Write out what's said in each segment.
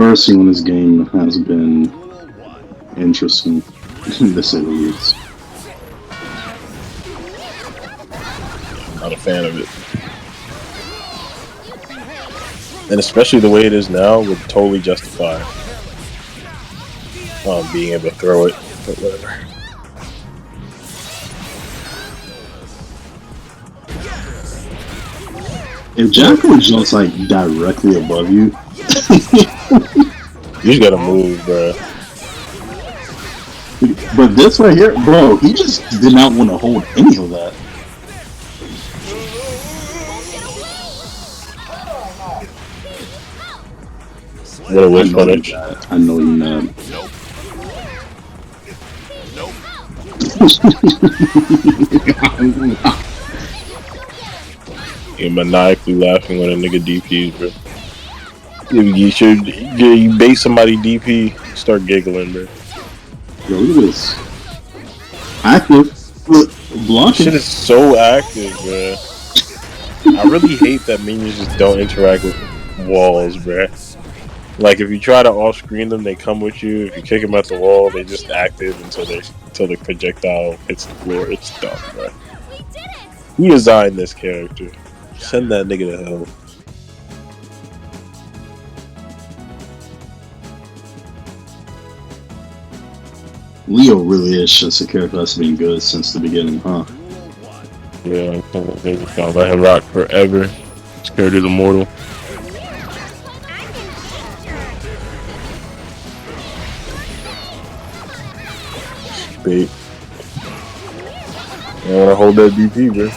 Conversing on this game has been interesting, to say the least. Not a fan of it. And especially the way it is now would totally justify being able to throw it, but whatever. If Jack-O jumps like directly above you, you just gotta move, bro. But this right here, bro, he just did not want to hold any of that. What a whiff punish. I know you're mad. You're maniacally laughing when a nigga DPs, bro. You bait somebody DP, start giggling, bro. Yo, look at this. Active. Look, blocking. Shit is so active, bro. I really hate that minions just don't interact with walls, bro. Like, if you try to off-screen them, they come with you. If you kick them at the wall, they just active until the projectile hits the floor. It's dumb, bro. Who designed this character? Send that nigga to hell. Leo really is just a character that's been good since the beginning, huh? Yeah, they just gonna let him rock forever. This character's immortal. Bait. I wanna hold that DP, bro.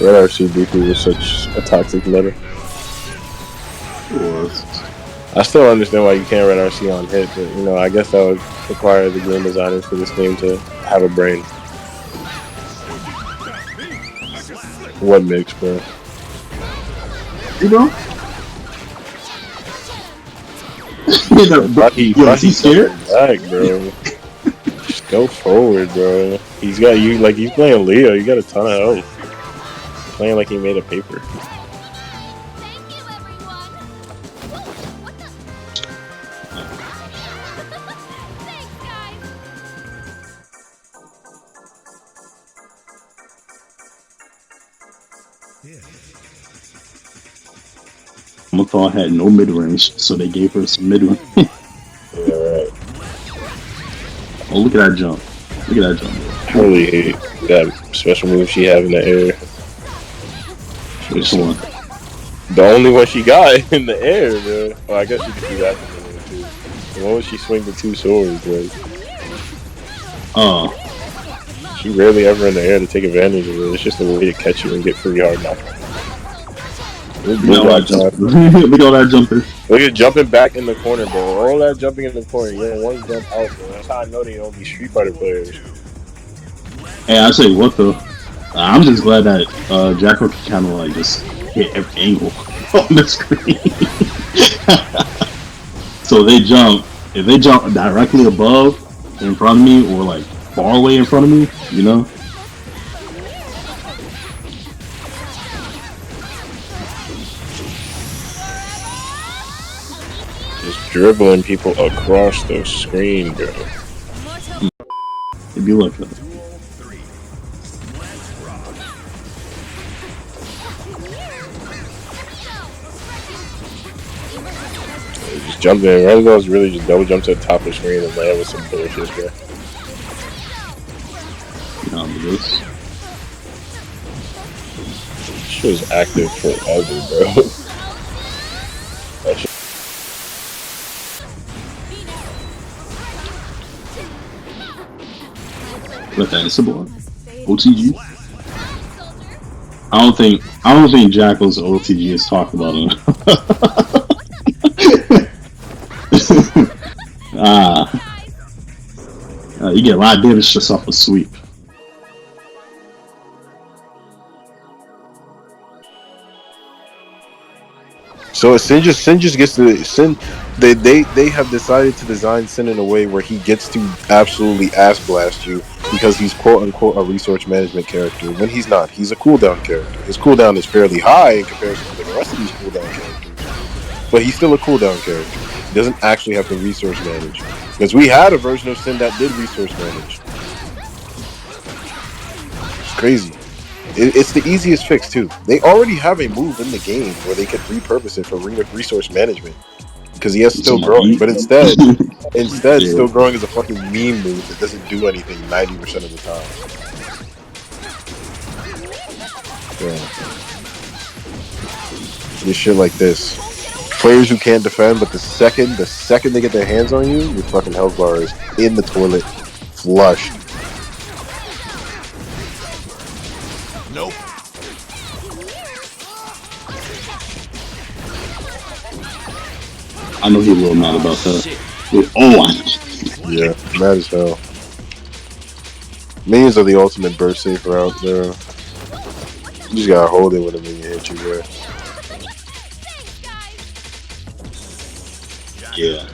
Red RC DP was such a toxic letter. I still understand why you can't run RC on hit, but you know, I guess that would require the game designers for this game to have a brain. What makes, bro? You know? He's scared? Back, bro. Just go forward, bro. He's got you like he's playing Leo. You got a ton of health. Playing like he made a paper. Mathal had no mid-range, so they gave her some mid-range. Yeah, right. Oh, look at that jump. Look at that jump. I really hate that special move she had in the air. Which one? The only one she got in the air, bro. Well, I guess you could do that in the air, too. The one where she swing the two swords, bro. She rarely ever in the air to take advantage of it. It's just a way to catch you and get free hard knockdown. Look at all that jumping. Look at jumping back in the corner, bro. All that jumping in the corner. Yeah, one jump out, bro. That's how I know they don't be Street Fighter players. Hey, I say what though? I'm just glad that Jack-O can kind of like just hit every angle on the screen. So if they jump directly above, in front of me, or like far away in front of me, you know. Dribbling people across the screen, bro. It'd be like that. Just jump in. Rosiee's really just double jump to the top of the screen and land with some bullshit, bro. Nah, but this shit was active forever, bro. That shit. Let that is a boy. OTG. I don't think Jack-O's OTG is talked about enough. You get a lot of damage just off a sweep. So Sin just gets to Sin. They have decided to design Sin in a way where he gets to absolutely ass blast you because he's quote unquote a resource management character when he's not. He's a cooldown character. His cooldown is fairly high in comparison to the rest of these cooldown characters. But he's still a cooldown character. He doesn't actually have to resource manage. Because we had a version of Sin that did resource manage. It's crazy. It's the easiest fix too. They already have a move in the game where they could repurpose it for resource management. Because he has still growing. But instead, still growing is a fucking meme move that doesn't do anything 90% of the time. Yeah. This shit like this. Players who can't defend, but the second they get their hands on you, your fucking health bar is in the toilet, flushed. Nope. I know he's a little mad about that. Yeah, mad as hell. Minions are the ultimate burst safer out there. You just gotta hold it when a minion hits you there. Yeah.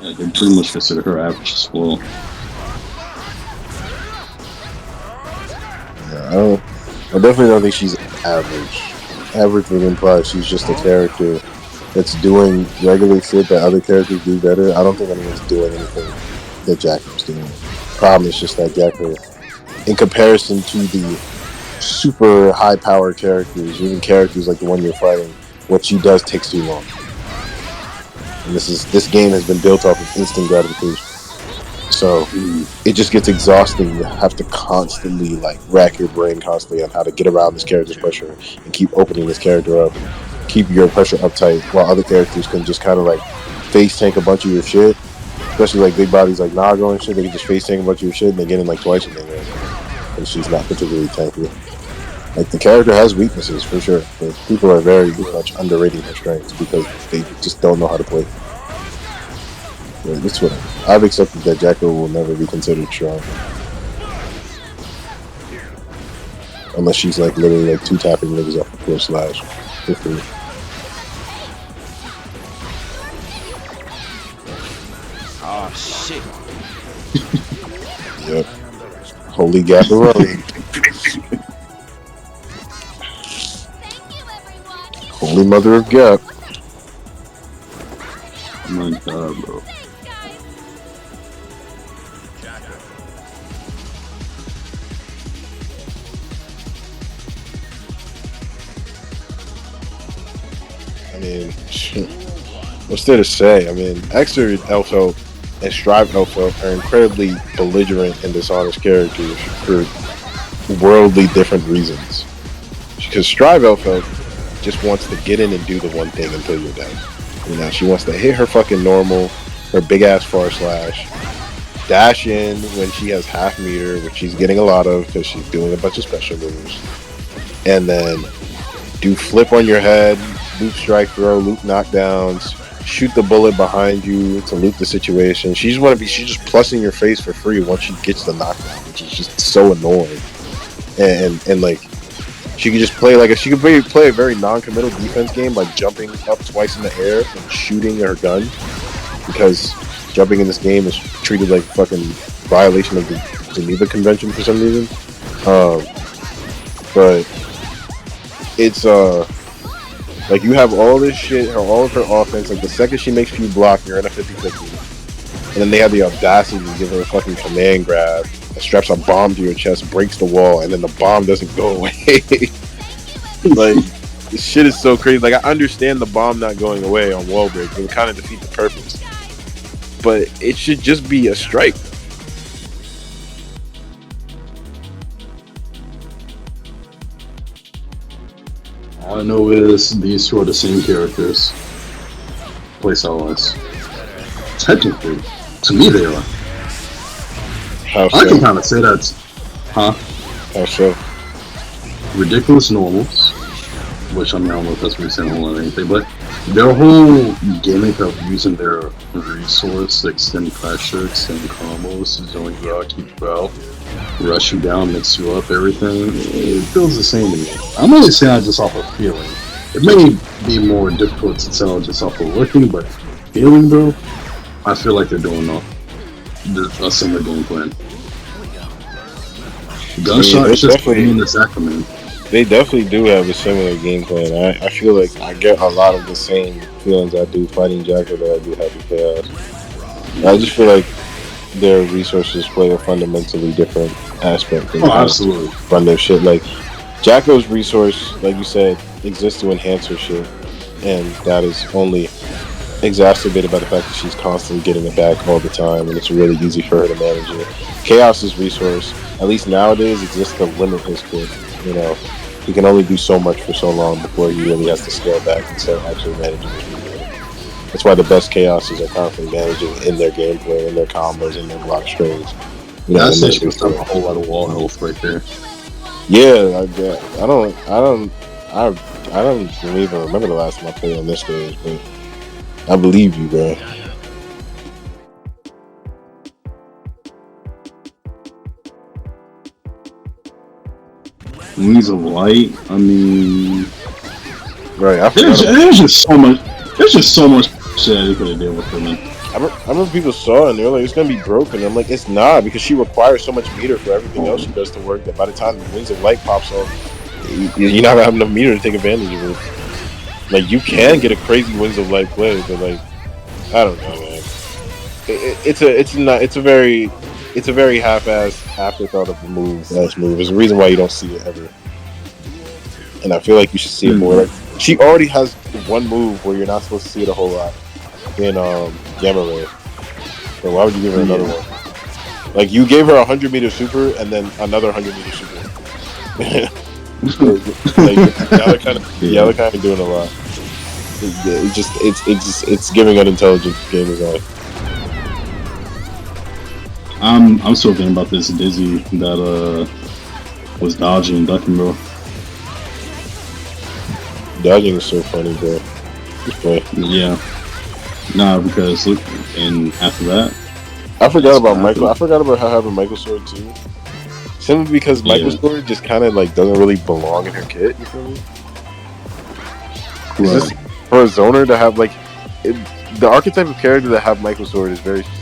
Yeah, they pretty much consider her average as well. Yeah, I definitely don't think she's average. Average would imply she's just a character that's doing regular shit that other characters do better. I don't think anyone's doing anything that Jack-O's doing. Problem is just that Jack-O, in comparison to the super high power characters, even characters like the one you're fighting, what she does takes too long. And this game has been built off of instant gratification. So it just gets exhausting to have to constantly like rack your brain constantly on how to get around this character's pressure and keep opening this character up, keep your pressure uptight while other characters can just kind of like face tank a bunch of your shit. Especially like big bodies like Nago and shit, they can just face tank a bunch of your shit and they get in like twice and they win. And she's not particularly tanky. Like the character has weaknesses for sure, but people are very much underrating her strengths because they just don't know how to play. Yeah, that's what I've accepted that Jack-O will never be considered strong. Unless she's like literally like two tapping niggas off the core slash for free. Oh shit. Yep. Holy Gapparoni. Holy Mother of Gap. Oh my god, bro. I mean, shit. What's there to say? I mean, Exer Elfelt and Strive Elfelt are incredibly belligerent and dishonest characters for worldly different reasons. Because Strive Elfelt just wants to get in and do the one thing until you're dead. You know, she wants to hit her fucking normal, her big ass far slash, dash in when she has half meter, which she's getting a lot of because she's doing a bunch of special moves, and then do flip on your head, loop strike throw, loop knockdowns, shoot the bullet behind you to loop the situation. She's just plussing your face for free once she gets the knockdown, which is just so annoying. And like, she could just play play a very non-committal defense game by jumping up twice in the air and shooting her gun, because jumping in this game is treated like fucking violation of the Geneva Convention for some reason. But it's like you have all this shit, all of her offense. Like the second she makes you block, you're in a 50-50. And then they have the audacity to give her a fucking command grab that straps a bomb to your chest, breaks the wall, and then the bomb doesn't go away. Like, this shit is so crazy. Like, I understand the bomb not going away on wall break. It would kind of defeat the purpose. But it should just be a strike. All I know is these two are the same characters. Playstyle-wise. Technically, to me they are. How so? I can kind of say that. Huh? How so? Ridiculous normals, which I mean, I don't know if that's really saying a whole lot of anything, but their whole gimmick of using their resource to extend pressure, extend combos, to zone you out, keep you out, rush you down, mix you up, everything, it feels the same to me. I'm only saying that just off of feeling. It may be more difficult to tell just off of looking, but feeling, bro, I feel like they're doing enough. a similar game plan. Yeah, Gunshot they is just definitely, in the sacrament. they definitely do have a similar game plan. I feel like I get a lot of the same feelings I do fighting Jack-O that I do having Chaos. I just feel like their resources play a fundamentally different aspect in Oh, how absolutely. to run their shit. Like Jack-O's resource, like you said, exists to enhance her shit, and that is only exacerbated by the fact that she's constantly getting it back all the time, and it's really easy for her to manage it. Chaos's resource, at least nowadays, exists to limit his kit. You know, he can only do so much for so long before he really has to scale back and start actually managing his resource. That's why the best Chaoses are constantly managing in their gameplay, in their combos, in their block strings. You know, That in their essentially puts up a whole lot of wall health right there. yeah, I don't even remember the last time I played on this stage, but I believe you, bro. Wings of Light. I mean, Right, I forgot. there's just so much. There's just so much shit they could have did with them. I remember people saw it and they were like, it's gonna be broken. I'm like, it's not, because she requires so much meter for everything else she does to work that by the time the Wings of Light pops off, you're not gonna have enough meter to take advantage of it. Like, you can get a crazy Wings of Light play, but like, I don't know, man. It's a very half-assed afterthought of a move. Last move is the reason why you don't see it ever. And I feel like you should see it more. Like, she already has one move where you're not supposed to see it a whole lot in Gamma Ray. So why would you give her another one? Like, you gave her 100-meter super and then another 100-meter super. Like, they're kind of doing a lot. It's giving unintelligent game design. I'm still thinking about this Dizzy that was dodging and ducking, bro. Dodging is so funny, bro. Just play. Yeah. Nah, because look, and after that, I forgot about Michael. I forgot about how having Michael Sword too. Simply because Michael Sword just kind of like doesn't really belong in her kit. You feel me? Right. Just for a zoner to have like the archetype of character that have Michael Sword is very specific.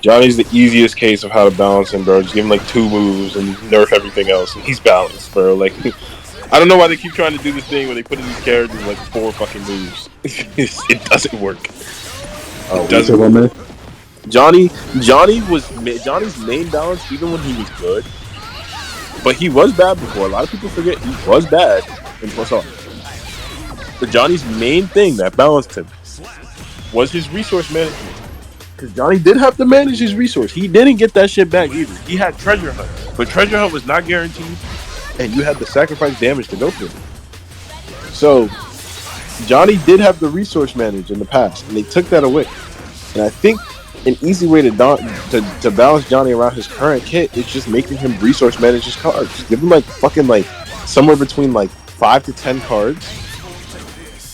Johnny's the easiest case of how to balance him, bro. Just give him like 2 moves and nerf everything else, and he's balanced, bro. Like, I don't know why they keep trying to do this thing where they put in these characters like 4 fucking moves. It doesn't work. It doesn't work. Johnny's main balance even when he was good, but he was bad before. A lot of people forget he was bad in Plus R. But Johnny's main thing that balanced him was his resource management. Because Johnny did have to manage his resource. He didn't get that shit back either. He had Treasure Hunt, but Treasure Hunt was not guaranteed, and you had to sacrifice damage to go for it. So Johnny did have the resource manage in the past, and they took that away. And I think an easy way to balance Johnny around his current kit is just making him resource manage his cards. Just give him like fucking like somewhere between like 5 to 10 cards,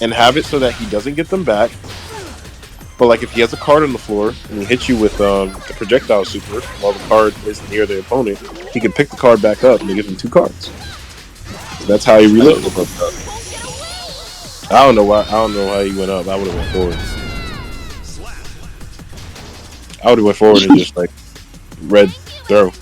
and have it so that he doesn't get them back. But like if he has a card on the floor and he hits you with the projectile super while the card is near the opponent, he can pick the card back up and he gives him 2 cards. So that's how he reloads. I don't know how he went up. I would have went forward. I would have went forward and just like red throw.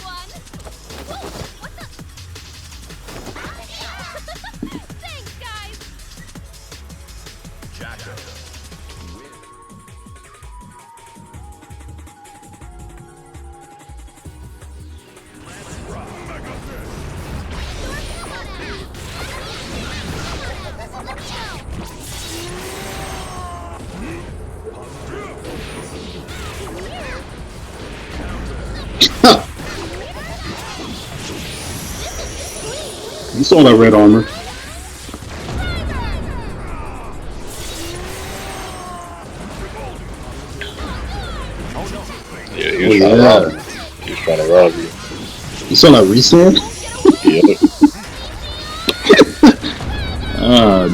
You saw that red armor. Yeah, he was trying to rob you. He was trying to rob you. You saw that restand? Yeah.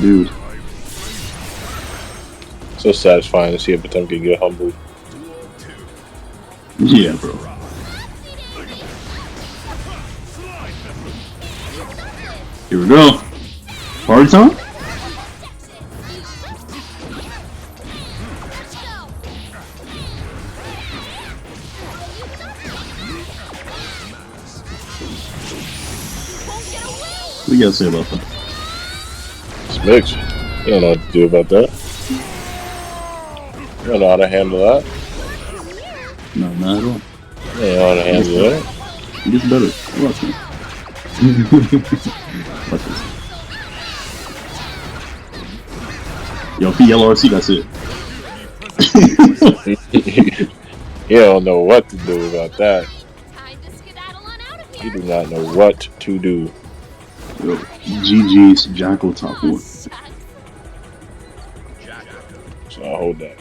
Dude. So satisfying to see a Potemkin get humbled. Yeah, bro. Here we go. Party time? What you gotta say about that? It's mixed. You don't know what to do about that. You don't know how to handle that. No, not at all. You don't know how to handle that. It gets better. Watch me. Watch this. Yo, if he LRC, that's it. You don't know what to do about that. You do not know what to do. Yo, GGST Jack-O top 1. So I'll hold that.